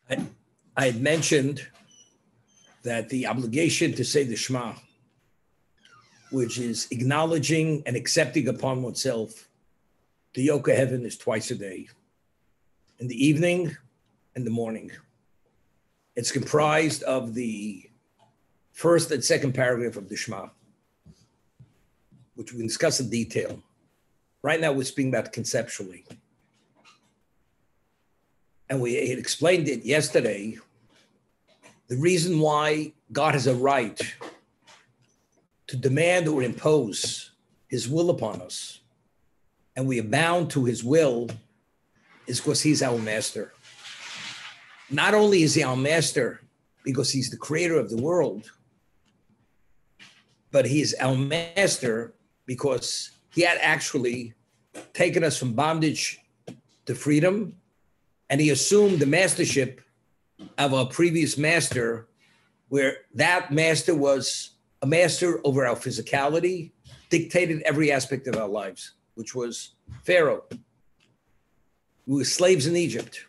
I, I had mentioned that the obligation to say the Shema, which is acknowledging and accepting upon oneself the yoke of heaven, is twice a day, in the evening and the morning. It's comprised of the first and second paragraph of the Shema, which we can discuss in detail. Right now, we're speaking about conceptually. And we had explained it yesterday. The reason why God has a right to demand or impose his will upon us, and we are bound to his will, is because he's our master. Not only is he our master because he's the creator of the world, but he is our master because he had actually taken us from bondage to freedom, and he assumed the mastership of our previous master, where that master was a master over our physicality, dictated every aspect of our lives, which was Pharaoh. We were slaves in Egypt.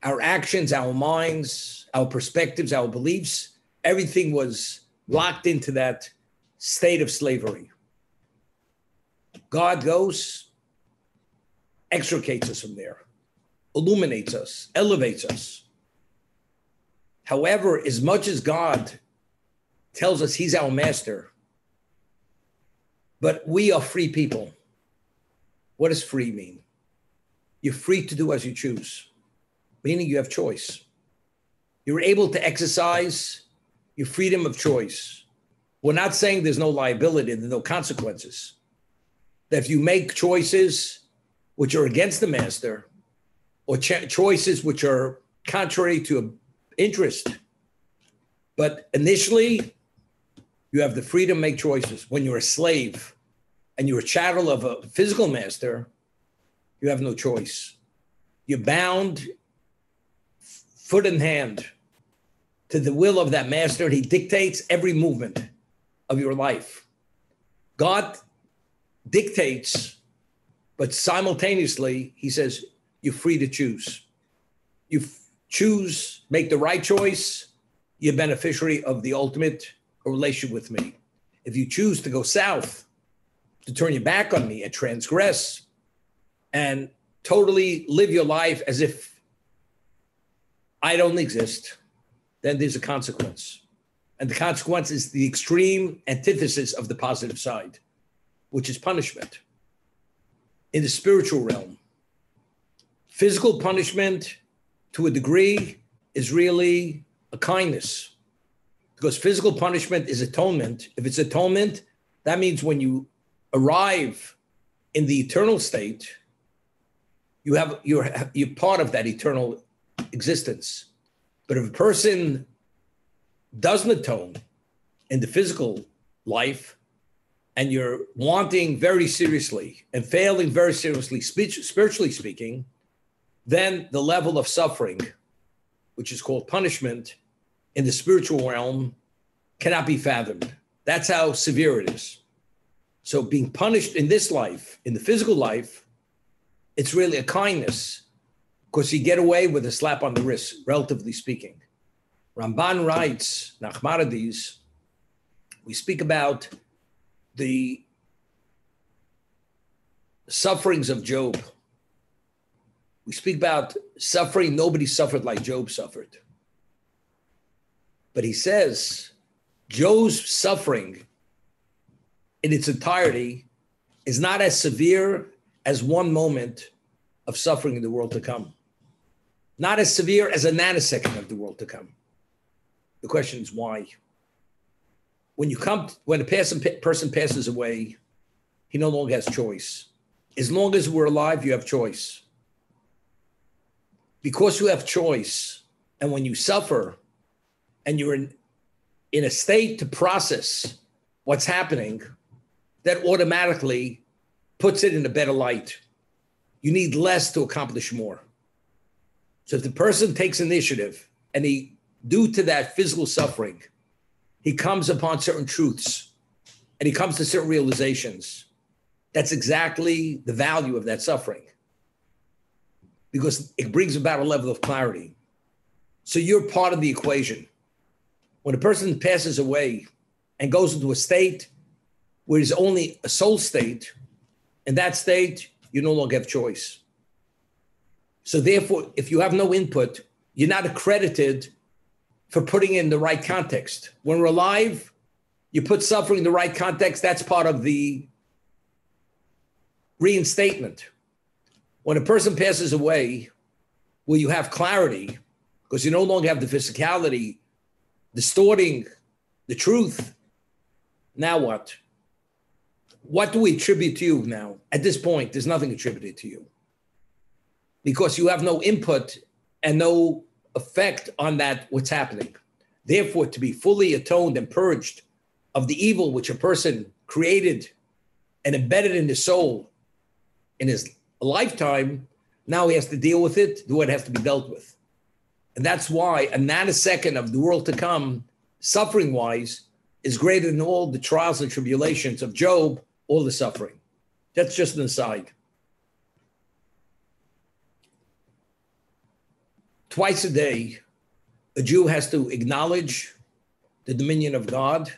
Our actions, our minds, our perspectives, our beliefs, everything was locked into that state of slavery. God goes, extricates us from there, illuminates us, elevates us. However, as much as God tells us he's our master, but we are free people. What does free mean? You're free to do as you choose, meaning you have choice. You're able to exercise your freedom of choice. We're not saying there's no liability, there's no consequences. That if you make choices which are against the master, or choices which are contrary to interest, but initially you have the freedom to make choices. When you're a slave and you're a chattel of a physical master, you have no choice. You're bound foot in hand to the will of that master, and he dictates every movement of your life. God dictates, but simultaneously, he says, you're free to choose. You choose, make the right choice, you're beneficiary of the ultimate relationship with me. If you choose to go south, to turn your back on me and transgress and totally live your life as if I don't exist, then there's a consequence. And the consequence is the extreme antithesis of the positive side, which is punishment. In the spiritual realm, physical punishment to a degree is really a kindness, because physical punishment is atonement. If it's atonement, that means when you arrive in the eternal state, you're part of that eternal existence. But if a person doesn't atone in the physical life, and you're wanting very seriously and failing very seriously, spiritually speaking, then the level of suffering, which is called punishment in the spiritual realm, cannot be fathomed. That's how severe it is. So being punished in this life, in the physical life, it's really a kindness, because you get away with a slap on the wrist, relatively speaking. Ramban writes, Nachmanides, we speak about the sufferings of Job. We speak about suffering. Nobody suffered like Job suffered. But he says Job's suffering in its entirety is not as severe as one moment of suffering in the world to come. Not as severe as a nanosecond of the world to come. The question is why? When a person passes away, he no longer has choice. As long as we're alive, you have choice. Because you have choice, and when you suffer, and you're in a state to process what's happening, that automatically puts it in a better light. You need less to accomplish more. So if the person takes initiative, and due to that physical suffering, he comes upon certain truths and he comes to certain realizations, that's exactly the value of that suffering. because it brings about a level of clarity. So you're part of the equation. When a person passes away and goes into a state where it's only a soul state, in that state, you no longer have choice. So therefore, if you have no input, you're not accredited for putting in the right context. When we're alive, you put suffering in the right context, that's part of the reinstatement. When a person passes away, where you have clarity, because you no longer have the physicality distorting the truth, now what? What do we attribute to you now? At this point, there's nothing attributed to you, because you have no input and no effect on that, what's happening. Therefore, to be fully atoned and purged of the evil which a person created and embedded in his soul in his lifetime, now he has to deal with it, do what has to be dealt with. And that's why a nanosecond of the world to come, suffering-wise, is greater than all the trials and tribulations of Job, all the suffering. That's just an aside. Twice a day, a Jew has to acknowledge the dominion of God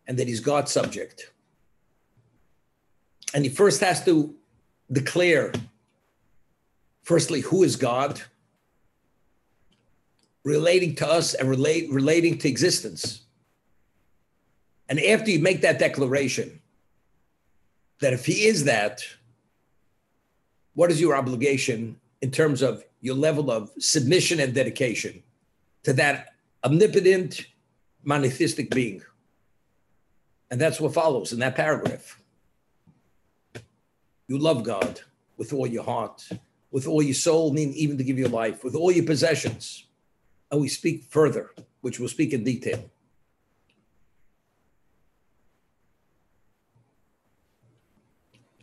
and that he's God's subject. And he first has to declare, firstly, who is God, relating to us and relating to existence. And after you make that declaration, that if he is that, what is your obligation in terms of your level of submission and dedication to that omnipotent, monotheistic being? And that's what follows in that paragraph. You love God with all your heart, with all your soul, meaning even to give your life, with all your possessions. And we speak further, which we'll speak in detail.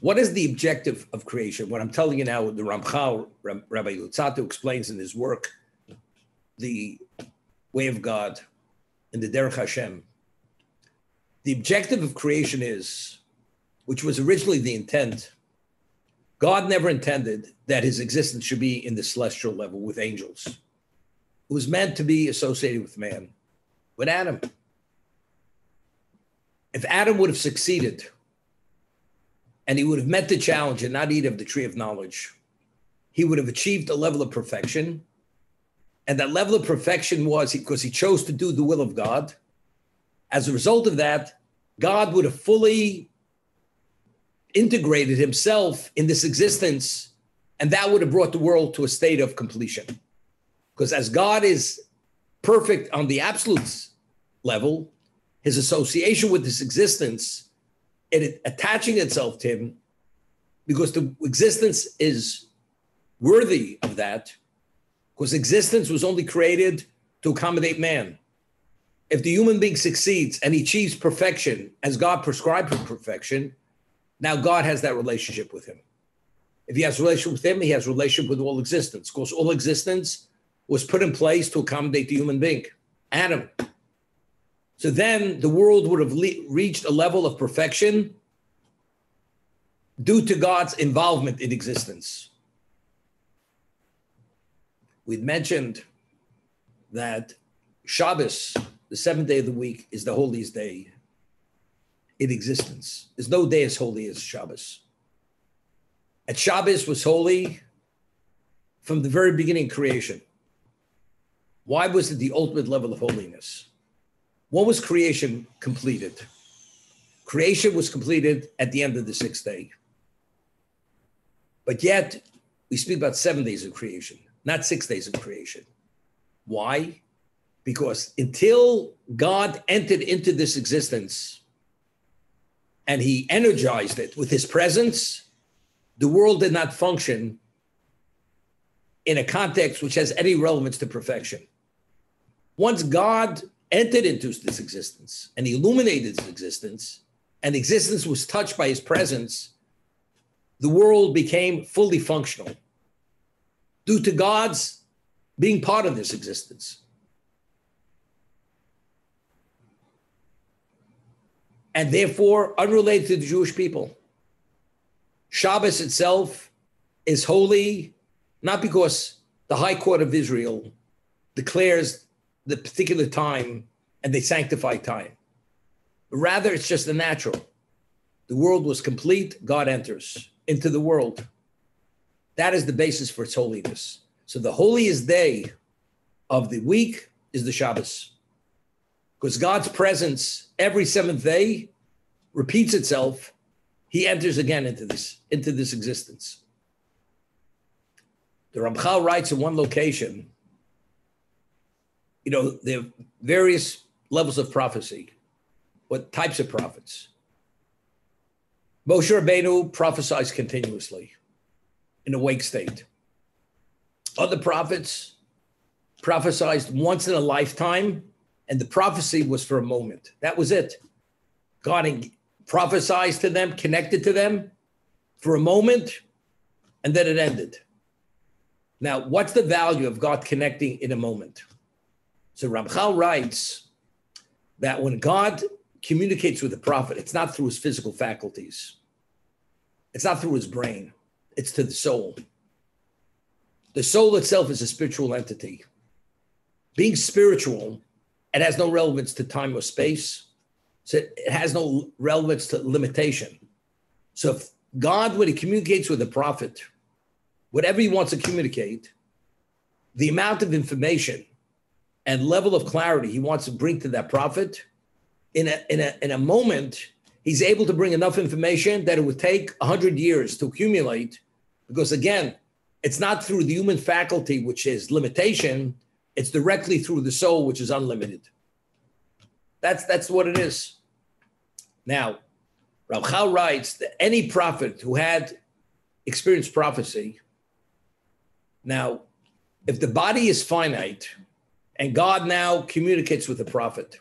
What is the objective of creation? What I'm telling you now, the Ramchal, Rabbi Luzzatto, explains in his work, The Way of God in the Derech Hashem. The objective of creation is, which was originally the intent, God never intended that his existence should be in the celestial level with angels. It was meant to be associated with man, with Adam. If Adam would have succeeded and he would have met the challenge and not eat of the tree of knowledge, he would have achieved a level of perfection. And that level of perfection was because he chose to do the will of God. As a result of that, God would have fully integrated himself in this existence, and that would have brought the world to a state of completion. Because as God is perfect on the absolute level, his association with this existence, it attaching itself to him, because the existence is worthy of that, because existence was only created to accommodate man. If the human being succeeds and he achieves perfection as God prescribed for perfection, now God has that relationship with him. If he has a relationship with him, he has a relationship with all existence. Of course, all existence was put in place to accommodate the human being, Adam. So then the world would have reached a level of perfection due to God's involvement in existence. We'd mentioned that Shabbos, the seventh day of the week, is the holiest day in existence. There's no day as holy as Shabbos. And Shabbos was holy from the very beginning of creation. Why was it the ultimate level of holiness? When was creation completed? Creation was completed at the end of the sixth day. But yet, we speak about 7 days of creation, not 6 days of creation. Why? Because until God entered into this existence and he energized it with his presence, the world did not function in a context which has any relevance to perfection. Once God entered into this existence and he illuminated his existence, and existence was touched by his presence, the world became fully functional due to God's being part of this existence. And therefore, unrelated to the Jewish people. Shabbos itself is holy, not because the High Court of Israel declares the particular time and they sanctify time. But rather, it's just the natural. The world was complete, God enters into the world. That is the basis for its holiness. So the holiest day of the week is the Shabbos. Because God's presence every seventh day repeats itself. He enters again into this existence. The Ramchal writes in one location, there are various levels of prophecy. What types of prophets? Moshe Rabbeinu prophesies continuously in awake state. Other prophets prophesied once in a lifetime, and the prophecy was for a moment. That was it. God prophesied to them, connected to them for a moment, and then it ended. Now, what's the value of God connecting in a moment? So Ramchal writes that when God communicates with the prophet, it's not through his physical faculties. It's not through his brain. It's to the soul. The soul itself is a spiritual entity. Being spiritual, it has no relevance to time or space. So it has no relevance to limitation. So if God, when he communicates with the prophet, whatever he wants to communicate, the amount of information and level of clarity he wants to bring to that prophet, in a moment, he's able to bring enough information that it would take 100 years to accumulate, because again, it's not through the human faculty, which is limitation, it's directly through the soul, which is unlimited. That's what it is. Now, Ramchal writes that any prophet who had experienced prophecy, now, if the body is finite and God now communicates with the prophet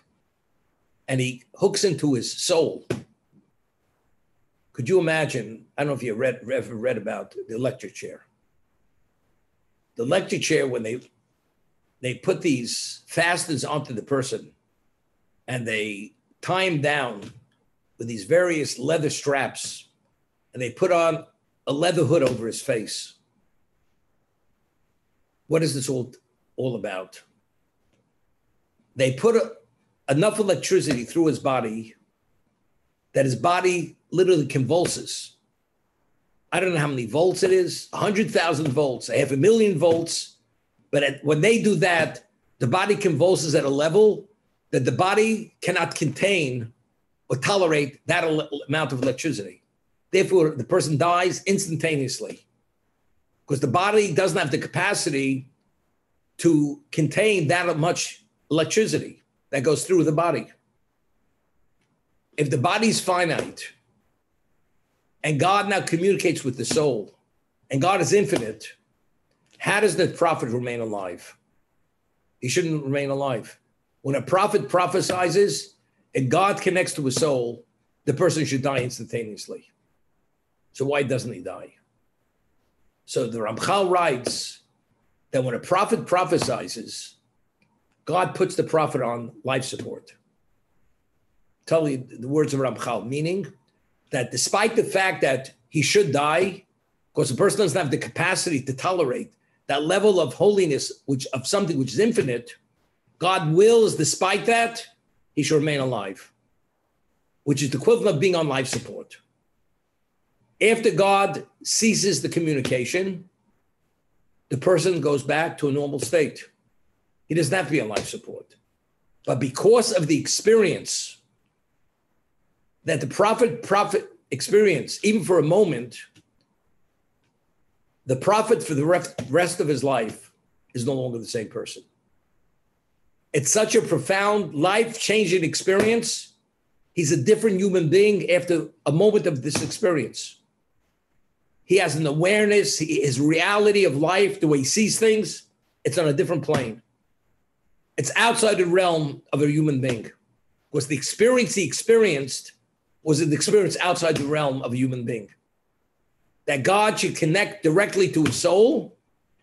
and he hooks into his soul, could you imagine? I don't know if you ever read about the electric chair. The electric chair, when they put these fasteners onto the person and they tie him down with these various leather straps and they put on a leather hood over his face. What is this all about? They put enough electricity through his body that his body literally convulses. I don't know how many volts it is, 100,000 volts, 500,000 volts. But when they do that, the body convulses at a level that the body cannot contain or tolerate that amount of electricity. Therefore, the person dies instantaneously because the body doesn't have the capacity to contain that much electricity that goes through the body. If the body's finite and God now communicates with the soul and God is infinite, how does the prophet remain alive? He shouldn't remain alive. When a prophet prophesizes and God connects to his soul, the person should die instantaneously. So why doesn't he die? So the Ramchal writes that when a prophet prophesizes, God puts the prophet on life support. Tell you the words of Ramchal, meaning that despite the fact that he should die, because the person doesn't have the capacity to tolerate that level of holiness, of something which is infinite, God wills, despite that, he should remain alive, which is the equivalent of being on life support. After God ceases the communication, the person goes back to a normal state. He doesn't have to be on life support. But because of the experience that the prophet experienced, even for a moment, the prophet for the rest of his life is no longer the same person. It's such a profound, life-changing experience. He's a different human being after a moment of this experience. He has an awareness, his reality of life, the way he sees things, it's on a different plane. It's outside the realm of a human being. Because the experience he experienced was an experience outside the realm of a human being. That God should connect directly to his soul,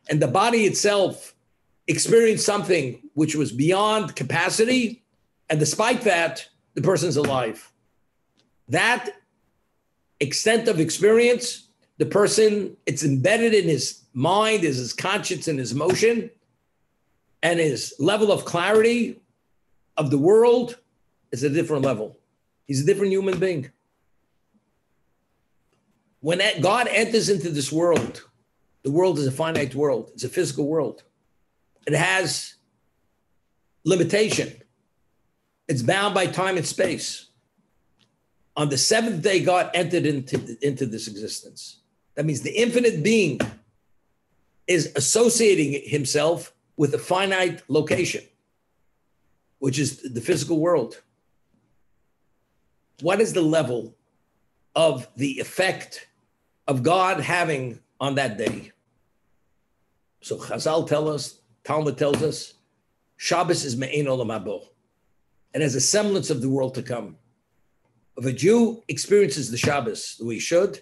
and the body itself experienced something which was beyond capacity, and despite that, the person's alive. That extent of experience, the person, it's embedded in his mind, is his conscience and his emotion, and his level of clarity of the world is a different level. He's a different human being. When God enters into this world, the world is a finite world. It's a physical world. It has limitation. It's bound by time and space. On the seventh day, God entered into this existence. That means the infinite being is associating himself with a finite location, which is the physical world. What is the level of the effect of God having on that day? So Chazal tell us, Talmud tells us, Shabbos is me'ein olam habo. It has a semblance of the world to come. If a Jew experiences the Shabbos the way he should,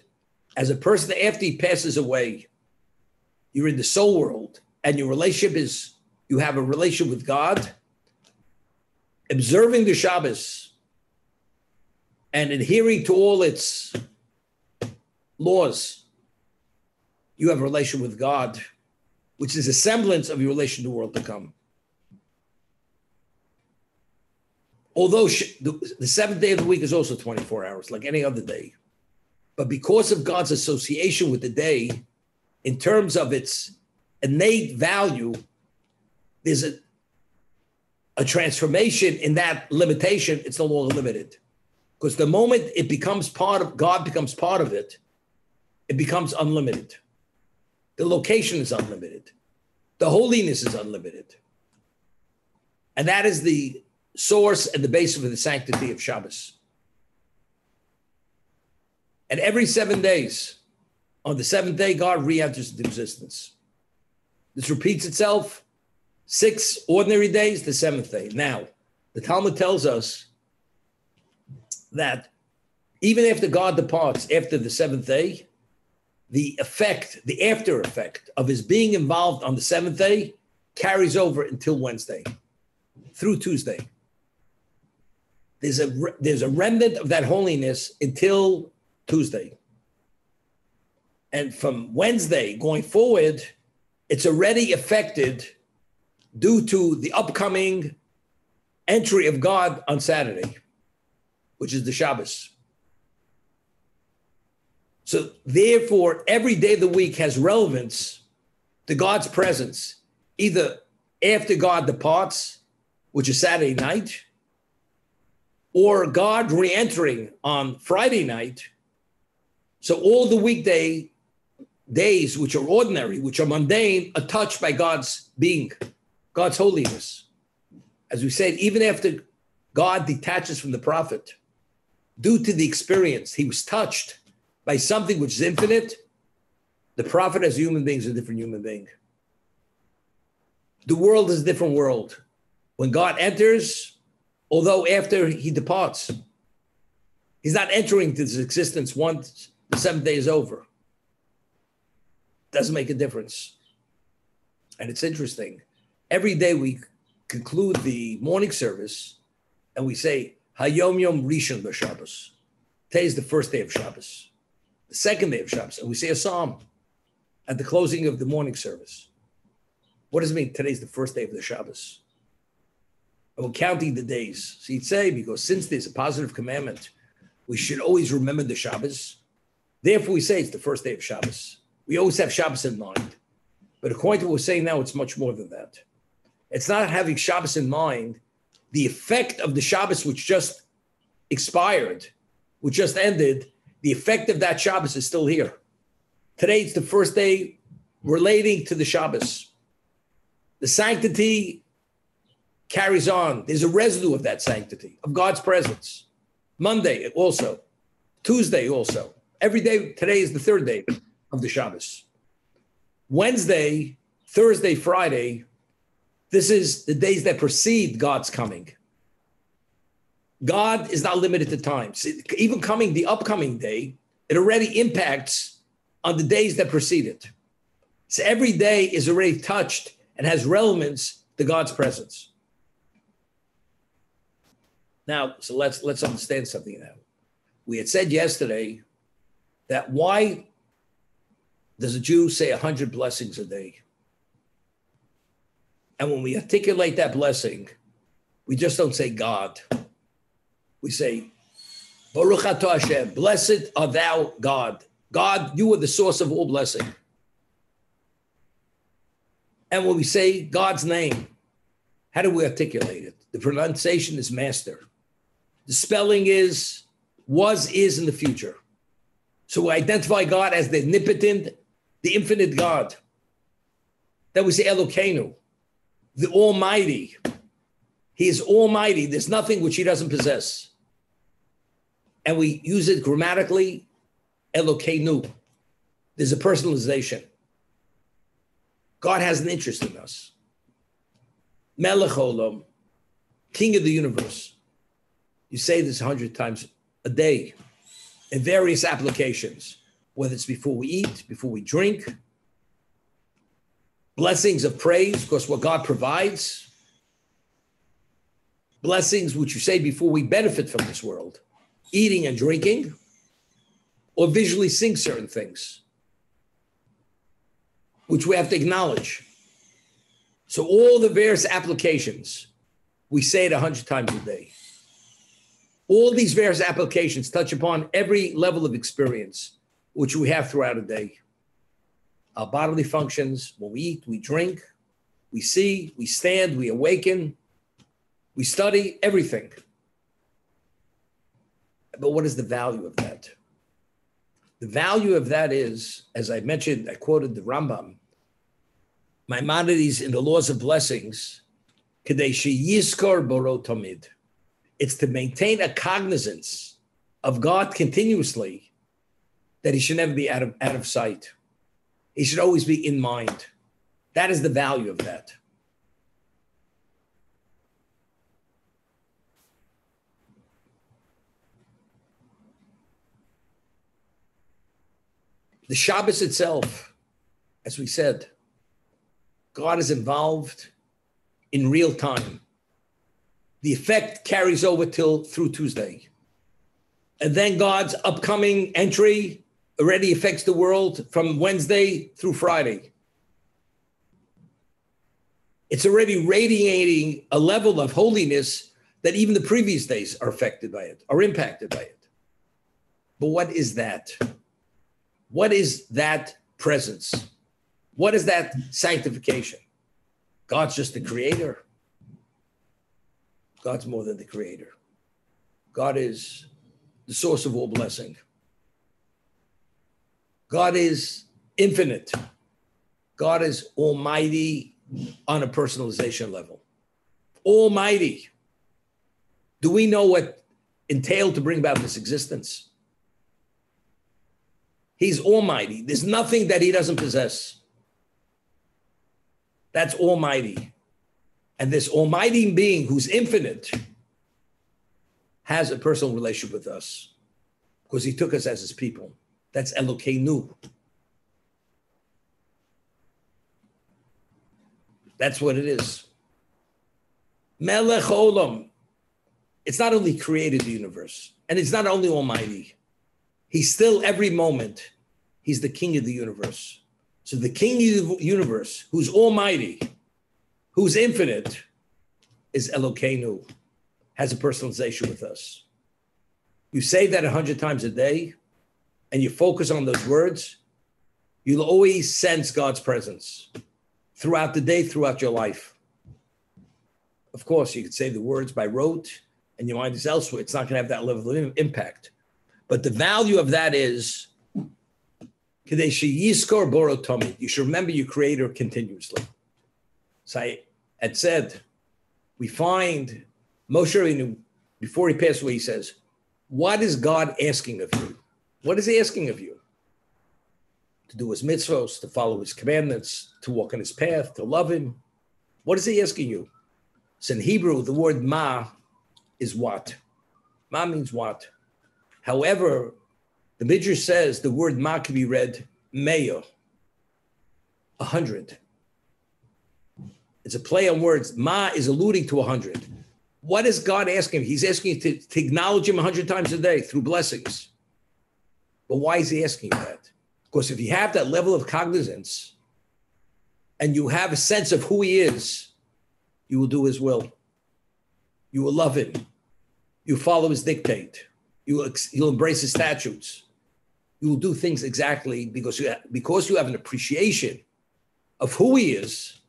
as a person after he passes away, you're in the soul world, and your relationship is, you have a relationship with God, observing the Shabbos and adhering to all its laws, you have a relation with God, which is a semblance of your relation to the world to come. Although the seventh day of the week is also 24 hours, like any other day. But because of God's association with the day, in terms of its innate value, there's a transformation in that limitation. It's no longer limited. Because the moment it becomes part of, God becomes part of it, it becomes unlimited. The location is unlimited. The holiness is unlimited. And that is the source and the basis of the sanctity of Shabbos. And every 7 days, on the seventh day, God re-enters into existence. This repeats itself 6 ordinary days, the seventh day. Now, the Talmud tells us that even after God departs after the seventh day, the effect, the after effect of his being involved on the seventh day carries over until Wednesday, through Tuesday. There's a remnant of that holiness until Tuesday. And from Wednesday going forward, it's already affected due to the upcoming entry of God on Saturday, which is the Shabbos. So therefore, every day of the week has relevance to God's presence, either after God departs, which is Saturday night, or God re-entering on Friday night. So all the weekday days, which are ordinary, which are mundane, are touched by God's being, God's holiness. As we said, even after God detaches from the prophet, due to the experience, he was touched by something which is infinite. The prophet as a human being is a different human being. The world is a different world. When God enters, although after he departs, he's not entering to this existence once the seventh day is over. Doesn't make a difference. And it's interesting. Every day we conclude the morning service and we say, Hayom Yom Rishon B'Shabbos. Today is the first day of Shabbos, the second day of Shabbos. And we say a psalm at the closing of the morning service. What does it mean? Today's the first day of the Shabbos. And we're counting the days. So you'd say, because since there's a positive commandment, we should always remember the Shabbos. Therefore, we say it's the first day of Shabbos. We always have Shabbos in mind. But according to what we're saying now, it's much more than that. It's not having Shabbos in mind. The effect of the Shabbos, which just expired, which just ended, the effect of that Shabbos is still here. Today, it's the first day relating to the Shabbos. The sanctity carries on. There's a residue of that sanctity, of God's presence. Monday also, Tuesday also. Every day, today is the third day of the Shabbos. Wednesday, Thursday, Friday, this is the days that precede God's coming. God is not limited to time. So even coming, the upcoming day, it already impacts on the days that precede it. So every day is already touched and has relevance to God's presence. Now, so let's understand something now. We had said yesterday that why Does a Jew say 100 blessings a day? And when we articulate that blessing, we just don't say God. We say, Baruch atah Hashem, blessed art thou, God. God, you are the source of all blessing. And when we say God's name, how do we articulate it? The pronunciation is master. The spelling is, was, is in the future. So we identify God as the omnipotent, the infinite God. Then we say Elokeinu, the Almighty. He is Almighty. There's nothing which he doesn't possess. And we use it grammatically, Elokeinu. There's a personalization. God has an interest in us. Melech Olam, King of the universe. You say this 100 times a day in various applications, whether it's before we eat, before we drink, blessings of praise, because what God provides, blessings which you say before we benefit from this world, eating and drinking, or visually sing certain things, which we have to acknowledge. So all the various applications, we say it 100 times a day. All these various applications touch upon every level of experience which we have throughout a day. Our bodily functions, when we eat, we drink, we see, we stand, we awaken, we study, everything. But what is the value of that? The value of that is, as I mentioned, I quoted the Rambam, Maimonides in the Laws of Blessings, Kadei Sheyizkor Boro Tamid. It's to maintain a cognizance of God continuously, that he should never be out of sight. He should always be in mind. That is the value of that. The Shabbos itself, as we said, God is involved in real time. The effect carries over through Tuesday. And then God's upcoming entry already affects the world from Wednesday through Friday. It's already radiating a level of holiness that even the previous days are affected by it, are impacted by it. But what is that? What is that presence? What is that sanctification? God's just the creator. God's more than the creator. God is the source of all blessing. God is infinite. God is almighty on a personalization level. Almighty. Do we know what entailed to bring about this existence? He's almighty. There's nothing that he doesn't possess. That's almighty. And this almighty being who's infinite has a personal relationship with us because he took us as his people. That's Elokeinu. That's what it is. Melech Olam. It's not only created the universe, and it's not only almighty. He's still, every moment, he's the king of the universe. So the king of the universe, who's almighty, who's infinite, is Elokeinu, has a personalization with us. You say that 100 times a day, and you focus on those words, you'll always sense God's presence throughout the day, throughout your life. Of course, you could say the words by rote, and your mind is elsewhere. It's not going to have that level of impact. But the value of that is, you should remember your creator continuously. So I had said, we find Moshe Rabbeinu, before he passed away, he says, what is God asking of you? What is he asking of you? To do his mitzvahs, to follow his commandments, to walk on his path, to love him. What is he asking you? So in Hebrew, the word ma is what? Ma means what? However, the Midrash says the word ma can be read meyo, 100. It's a play on words. Ma is alluding to 100. What is God asking? He's asking you to acknowledge him 100 times a day through blessings. But why is he asking you that? Because if you have that level of cognizance and you have a sense of who he is, you will do his will. You will love him. You follow his dictate. You'll embrace his statutes. You will do things exactly because you have an appreciation of who he is.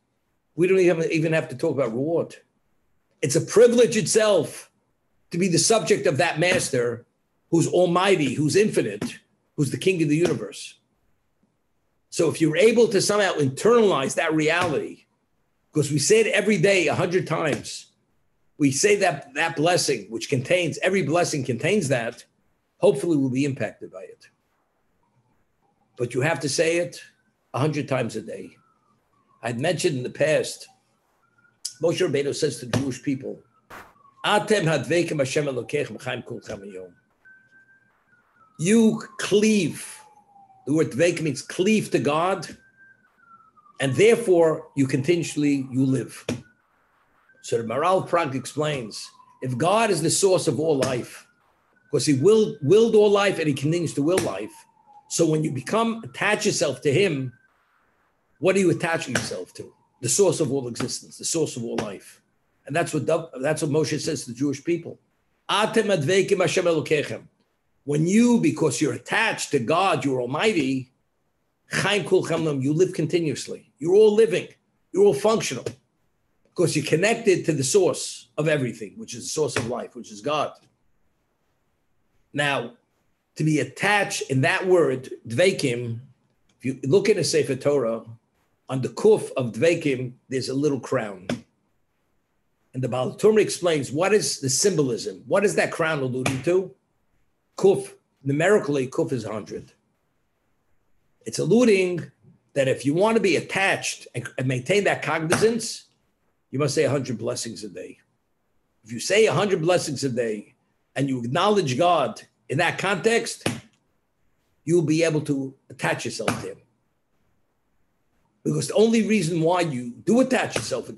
We don't even have to talk about reward. It's a privilege itself to be the subject of that master who's almighty, who's infinite, who's the king of the universe. So if you're able to somehow internalize that reality, because we say it every day 100 times, we say that blessing, which contains, every blessing contains that, hopefully we'll be impacted by it. But you have to say it 100 times a day. I'd mentioned in the past, Moshe Rabbeinu says to the Jewish people, Atem hadveikim Hashem Elokeichem chaim kulchem hayom. You cleave. The word dveik means cleave to God, and therefore you live. So the Maral Prague explains, if God is the source of all life, because he willed all life and he continues to will life, so when you attach yourself to him, what are you attaching yourself to? The source of all existence, the source of all life. And that's what Moshe says to the Jewish people. Atem adveikim Hashem Elokeichem. When you, because you're attached to God, you're almighty, chaim kulchem, you live continuously. You're all living. You're all functional. Because you're connected to the source of everything, which is the source of life, which is God. Now, to be attached in that word, dveikim, if you look in a Sefer Torah, on the kuf of dveikim, there's a little crown. And the Baal Turma explains, what is the symbolism? What is that crown alluding to? Kuf, numerically, kuf is 100. It's alluding that if you want to be attached and maintain that cognizance, you must say 100 blessings a day. If you say 100 blessings a day and you acknowledge God in that context, you'll be able to attach yourself to him. Because the only reason why you do attach yourself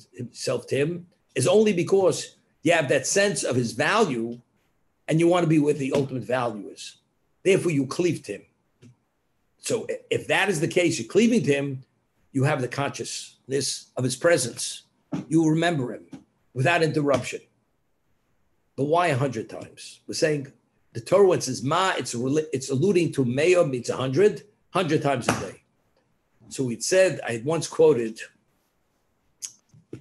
to him is only because you have that sense of his value and you want to be where the ultimate value is. Therefore, you cleave to him. So if that is the case, you're cleaving to him, you have the consciousness of his presence. You will remember him without interruption. But why 100 times? We're saying the Torah, when it says ma, it's alluding to me'ah means 100 times a day. So it said, I had once quoted a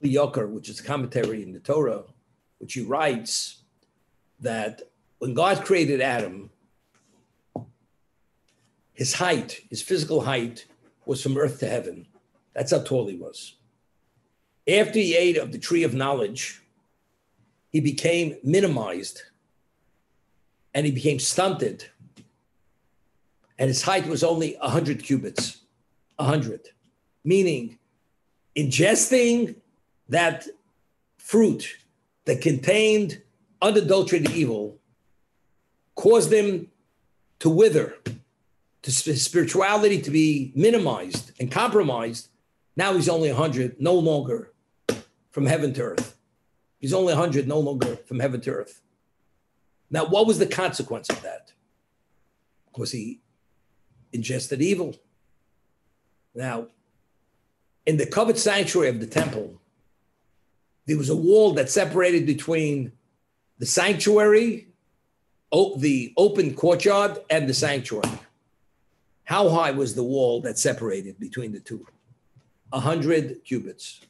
Kli Yakar, which is a commentary in the Torah, which he writes that when God created Adam, his height, his physical height, was from earth to heaven. That's how tall he was. After he ate of the tree of knowledge, he became minimized and he became stunted. And his height was only 100 cubits, 100. Meaning, ingesting that fruit that contained unadulterated evil caused him to wither, to spirituality to be minimized and compromised. Now he's only 100, no longer from heaven to earth. He's only 100, no longer from heaven to earth. Now, what was the consequence of that? Because he ingested evil. Now, in the covered sanctuary of the temple, there was a wall that separated between the sanctuary, the open courtyard, and the sanctuary. How high was the wall that separated between the two? 100 cubits.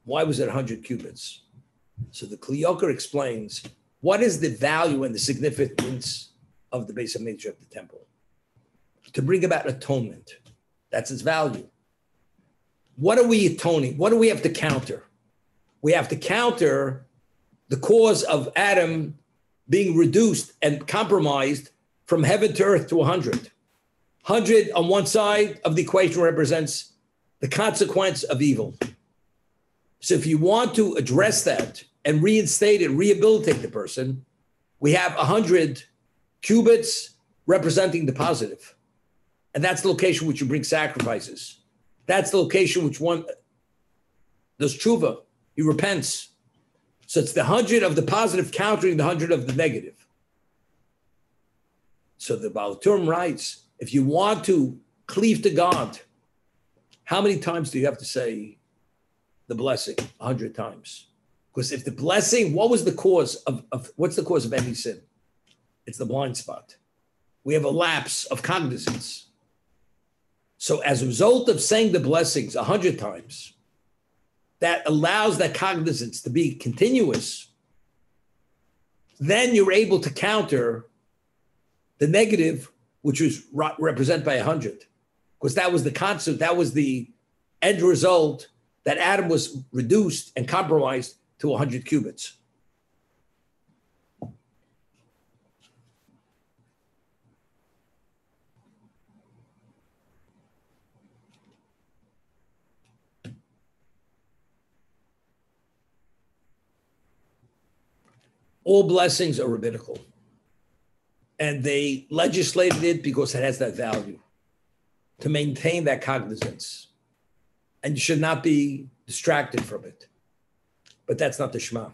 Why was it 100 cubits? So the Kli Yakar explains, what is the value and the significance of the Beis HaMikdash of the temple? To bring about atonement. That's its value. What are we atoning? What do we have to counter? We have to counter the cause of Adam being reduced and compromised from heaven to earth to 100. 100 on one side of the equation represents the consequence of evil. So if you want to address that and reinstate it, rehabilitate the person, we have 100 cubits representing the positive. And that's the location which you bring sacrifices. That's the location which one does tshuva. He repents. So it's the 100 of the positive countering the 100 of the negative. So the Baal Turim writes, if you want to cleave to God, how many times do you have to say the blessing? 100 times. Because if the blessing, what's the cause of any sin? It's the blind spot. We have a lapse of cognizance. So as a result of saying the blessings 100 times, that allows that cognizance to be continuous, then you're able to counter the negative, which was represented by 100. Because that was the concept, that was the end result, that Adam was reduced and compromised to 100 cubits. All blessings are rabbinical. And they legislated it because it has that value to maintain that cognizance. And you should not be distracted from it. But that's not the Shema.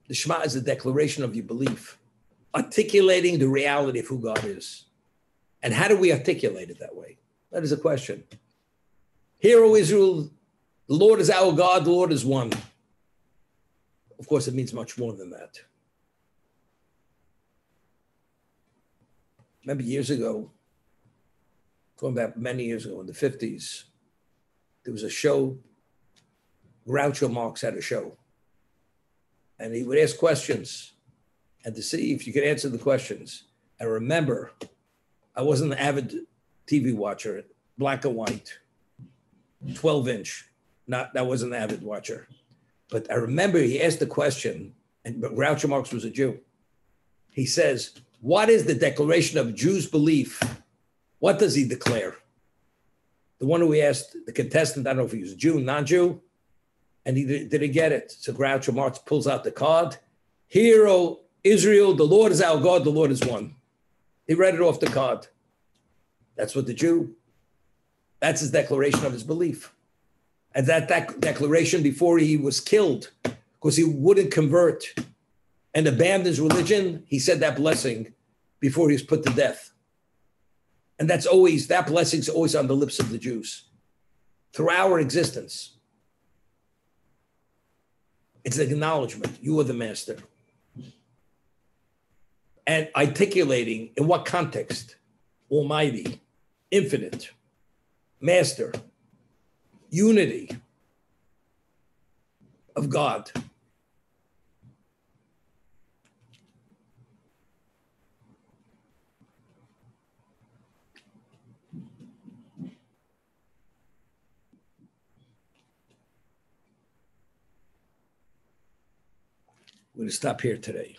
The Shema is a declaration of your belief, articulating the reality of who God is. And how do we articulate it that way? That is a question. Hear, O Israel, the Lord is our God, the Lord is one. Of course, it means much more than that. Remember years ago, going back many years ago in the 50s, there was a show, Groucho Marx had a show, and he would ask questions and to see if you could answer the questions. I remember, I wasn't an avid TV watcher, black and white, 12-inch, that wasn't an avid watcher. But I remember he asked the question, and Groucho Marx was a Jew. He says, what is the declaration of Jews' belief? What does he declare? The one who he asked, the contestant, I don't know if he was a Jew, non-Jew, and he didn't get it. So Groucho Marx pulls out the card. Hear, O Israel, the Lord is our God, the Lord is one. He read it off the card. That's what the Jew, that's his declaration of his belief. And that declaration before he was killed, because he wouldn't convert and abandon his religion, he said that blessing before he was put to death. And that blessing's always on the lips of the Jews through our existence. It's an acknowledgement. You are the master. And articulating in what context? Almighty, infinite, master, unity of God. We're going to stop here today.